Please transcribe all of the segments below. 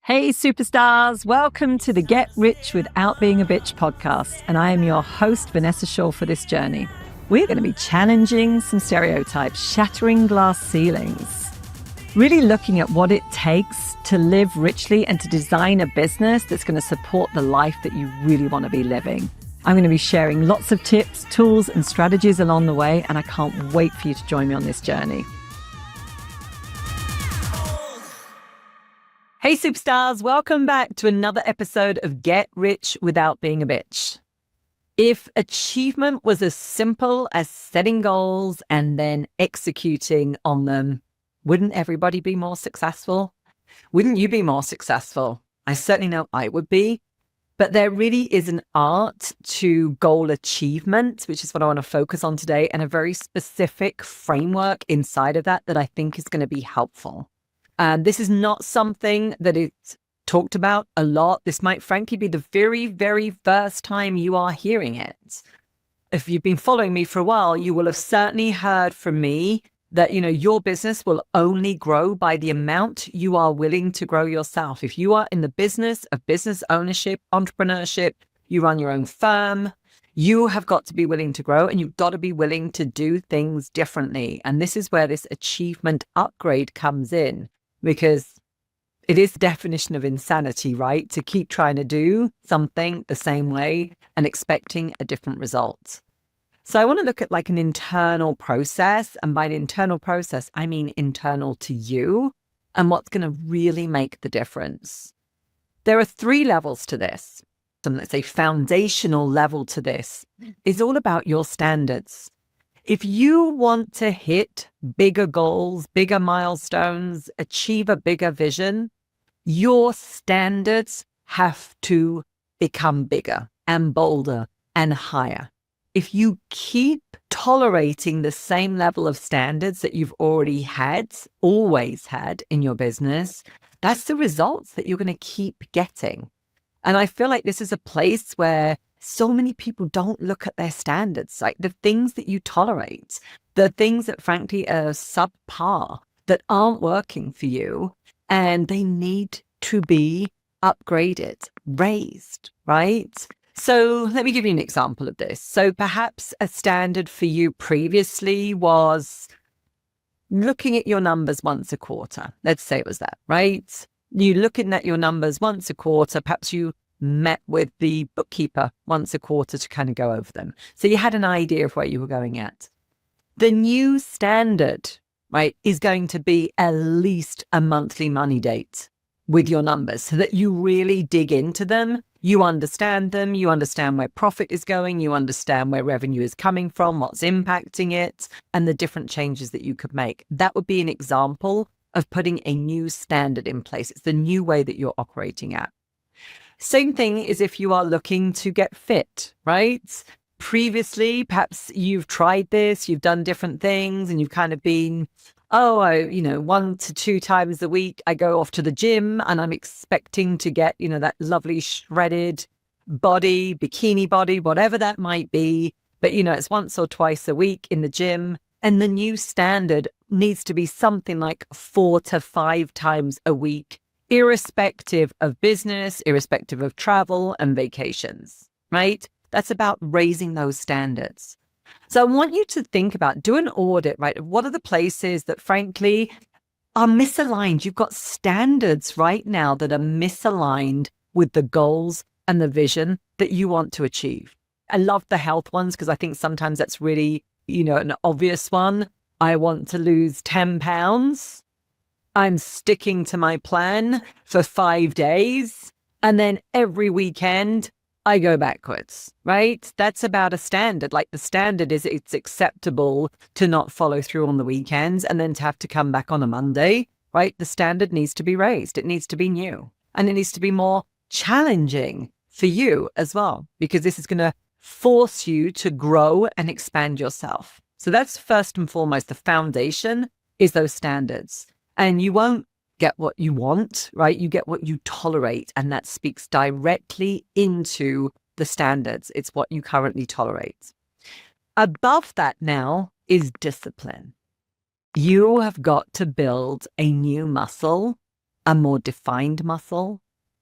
Hey superstars, welcome to the Get Rich Without Being a Bitch podcast, and I am your host Vanessa for this journey. We're going to be challenging some stereotypes, shattering glass ceilings, really looking at what it takes to live richly and to design a business that's going to support the life that you really want to be living. I'm going to be sharing lots of tips, tools, and strategies along the way, and I can't wait for you to join me on this journey. Hey superstars, welcome back to another episode of Get Rich Without Being a Bitch. If achievement was as simple as setting goals and then executing on them, wouldn't everybody be more successful? Wouldn't you be more successful? I certainly know I would be. But there really is an art to goal achievement, which is what I want to focus on today, and a very specific framework inside of that I think is going to be helpful. This is not something that is talked about a lot. This might frankly be the very, very first time you are hearing it. If you've been following me for a while, you will have certainly heard from me that, your business will only grow by the amount you are willing to grow yourself. If you are in the business of business ownership, entrepreneurship, you run your own firm, you have got to be willing to grow, and you've got to be willing to do things differently. And this is where this achievement upgrade comes in. Because it is the definition of insanity, right? To keep trying to do something the same way and expecting a different result. So I want to look at like an internal process. And by an internal process, I mean internal to you and what's going to really make the difference. There are 3 levels to this. So let's say foundational level to this is all about your standards. If you want to hit bigger goals, bigger milestones, achieve a bigger vision, your standards have to become bigger and bolder and higher. If you keep tolerating the same level of standards that you've already had, always had in your business, that's the results that you're going to keep getting. And I feel like this is a place where so many people don't look at their standards, like the things that you tolerate, the things that frankly are subpar, that aren't working for you, and they need to be upgraded, raised, right? So let me give you an example of this. So perhaps a standard for you previously was looking at your numbers once a quarter. Let's say it was that, right? You looking at your numbers once a quarter, perhaps you met with the bookkeeper once a quarter to kind of go over them. So you had an idea of where you were going at. The new standard, right, is going to be at least a monthly money date with your numbers so that you really dig into them. You understand them. You understand where profit is going. You understand where revenue is coming from, what's impacting it, and the different changes that you could make. That would be an example of putting a new standard in place. It's the new way that you're operating at. Same thing is if you are looking to get fit, right? Previously, perhaps you've tried this, you've done different things, and you've kind of been, 1 to 2 times a week, I go off to the gym and I'm expecting to get, that lovely shredded body, bikini body, whatever that might be. But, it's once or twice a week in the gym. And the new standard needs to be something like 4 to 5 times a week, irrespective of business, irrespective of travel and vacations, right? That's about raising those standards. So I want you to think about, do an audit, right? What are the places that frankly are misaligned? You've got standards right now that are misaligned with the goals and the vision that you want to achieve. I love the health ones because I think sometimes that's really, an obvious one. I want to lose 10 pounds. I'm sticking to my plan for 5 days. And then every weekend, I go backwards, right? That's about a standard. Like the standard is it's acceptable to not follow through on the weekends and then to have to come back on a Monday, right? The standard needs to be raised. It needs to be new. And it needs to be more challenging for you as well, because this is going to force you to grow and expand yourself. So that's first and foremost, the foundation is those standards. And you won't get what you want, right? You get what you tolerate. And that speaks directly into the standards. It's what you currently tolerate. Above that now is discipline. You have got to build a new muscle a more defined muscle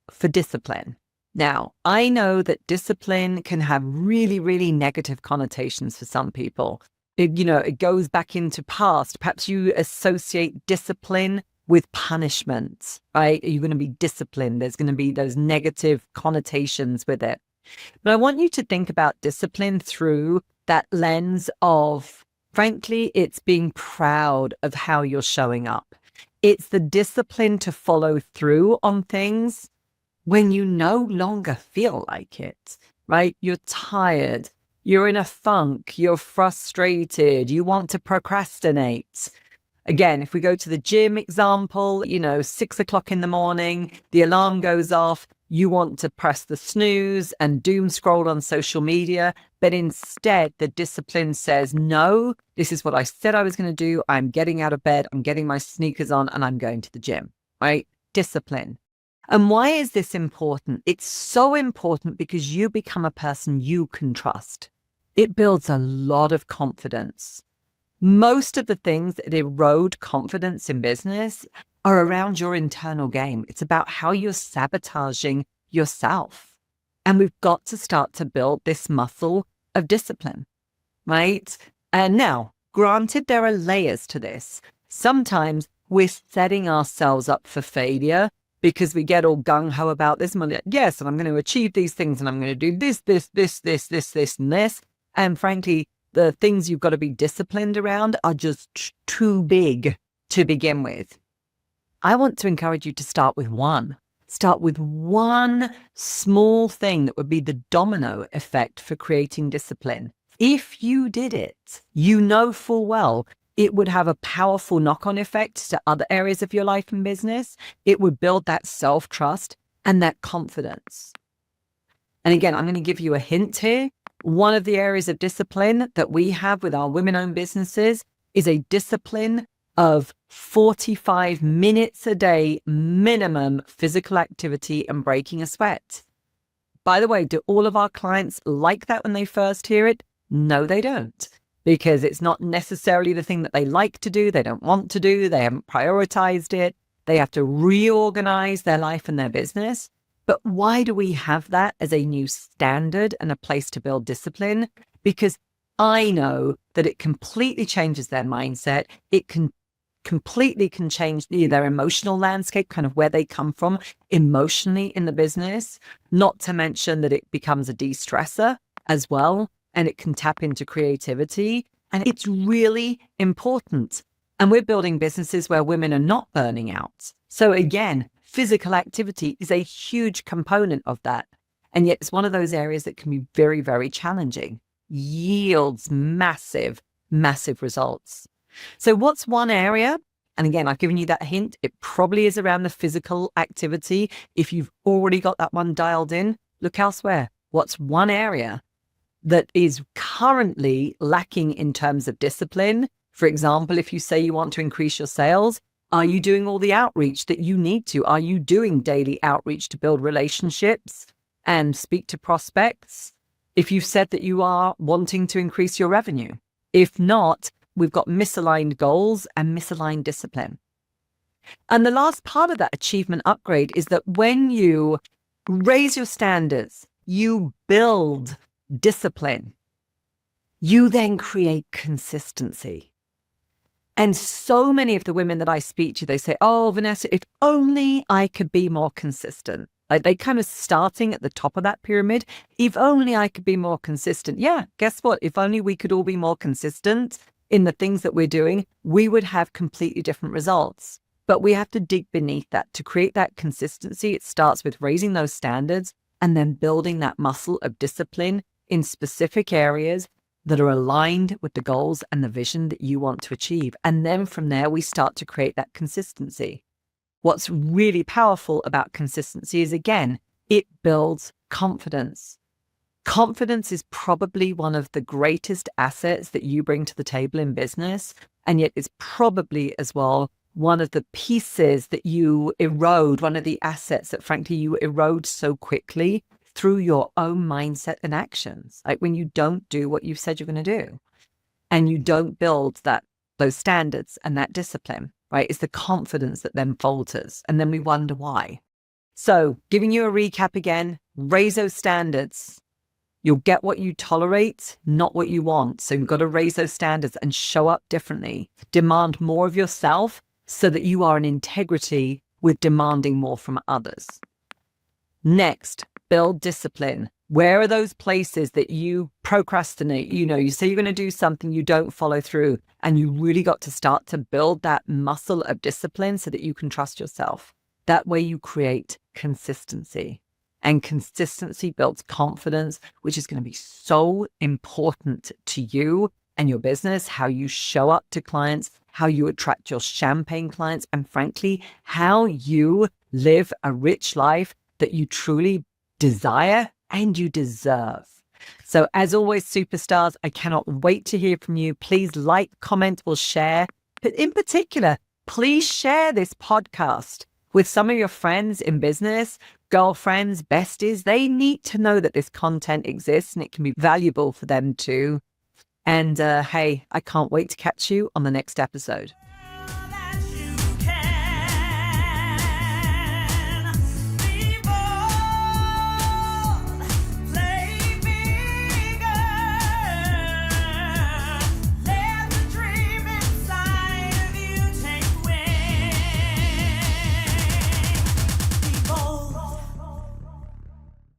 for discipline. Now, I know that discipline can have really, really negative connotations for some people. It goes back into past. Perhaps you associate discipline with punishment, right? You're going to be disciplined. There's going to be those negative connotations with it. But I want you to think about discipline through that lens of, frankly, it's being proud of how you're showing up. It's the discipline to follow through on things when you no longer feel like it, right? You're tired, you're in a funk, you're frustrated, you want to procrastinate. Again, if we go to the gym example, 6 o'clock in the morning, the alarm goes off, you want to press the snooze and doom scroll on social media, but instead the discipline says, no, this is what I said I was going to do. I'm getting out of bed, I'm getting my sneakers on, and I'm going to the gym, right? Discipline. And why is this important? It's so important because you become a person you can trust. It builds a lot of confidence. Most of the things that erode confidence in business are around your internal game. It's about how you're sabotaging yourself. And we've got to start to build this muscle of discipline, right? And now, granted, there are layers to this. Sometimes we're setting ourselves up for failure because we get all gung-ho about this. Yes, and I'm going to achieve these things, and I'm going to do this, and this. And frankly, the things you've got to be disciplined around are just too big to begin with. I want to encourage you to start with one. Start with one small thing that would be the domino effect for creating discipline. If you did it, you know full well it would have a powerful knock-on effect to other areas of your life and business. It would build that self-trust and that confidence. And again, I'm going to give you a hint here. One of the areas of discipline that we have with our women-owned businesses is a discipline of 45 minutes a day minimum physical activity and breaking a sweat. By the way, do all of our clients like that when they first hear it? No, they don't, because it's not necessarily the thing that they like to do, they don't want to do, they haven't prioritized it, they have to reorganize their life and their business. But why do we have that as a new standard and a place to build discipline? Because I know that it completely changes their mindset. It completely can change their emotional landscape, kind of where they come from emotionally in the business, not to mention that it becomes a de-stressor as well, and it can tap into creativity. And it's really important. And we're building businesses where women are not burning out. So again, physical activity is a huge component of that. And yet it's one of those areas that can be very, very challenging, yields massive, massive results. So what's one area? And again, I've given you that hint. It probably is around the physical activity. If you've already got that one dialed in, look elsewhere. What's one area that is currently lacking in terms of discipline? For example, if you say you want to increase your sales, are you doing all the outreach that you need to? Are you doing daily outreach to build relationships and speak to prospects? If you've said that you are wanting to increase your revenue. If not, we've got misaligned goals and misaligned discipline. And the last part of that achievement upgrade is that when you raise your standards, you build discipline, you then create consistency. And so many of the women that I speak to, they say, oh, Vanessa, if only I could be more consistent. Like they kind of starting at the top of that pyramid. If only I could be more consistent. Yeah, guess what? If only we could all be more consistent in the things that we're doing, we would have completely different results. But we have to dig beneath that to create that consistency. It starts with raising those standards and then building that muscle of discipline in specific areas that are aligned with the goals and the vision that you want to achieve. And then from there, we start to create that consistency. What's really powerful about consistency is, again, it builds confidence. Confidence is probably one of the greatest assets that you bring to the table in business. And yet it's probably as well one of the pieces that you erode, one of the assets that frankly you erode so quickly through your own mindset and actions. Like when you don't do what you've said you're going to do and you don't build those standards and that discipline. right? It's the confidence that then falters. And then we wonder why. So giving you a recap again, raise those standards. You'll get what you tolerate, not what you want. So you've got to raise those standards and show up differently. Demand more of yourself so that you are in integrity with demanding more from others. Next, build discipline. Where are those places that you procrastinate? You say you're going to do something, you don't follow through, and you really got to start to build that muscle of discipline so that you can trust yourself. That way you create consistency. And consistency builds confidence, which is going to be so important to you and your business, how you show up to clients, how you attract your champagne clients, and frankly, how you live a rich life that you truly desire and you deserve. So as always, superstars, I cannot wait to hear from you. Please like, comment, or share. But in particular, please share this podcast with some of your friends in business, girlfriends, besties. They need to know that this content exists and it can be valuable for them too. And hey, I can't wait to catch you on the next episode.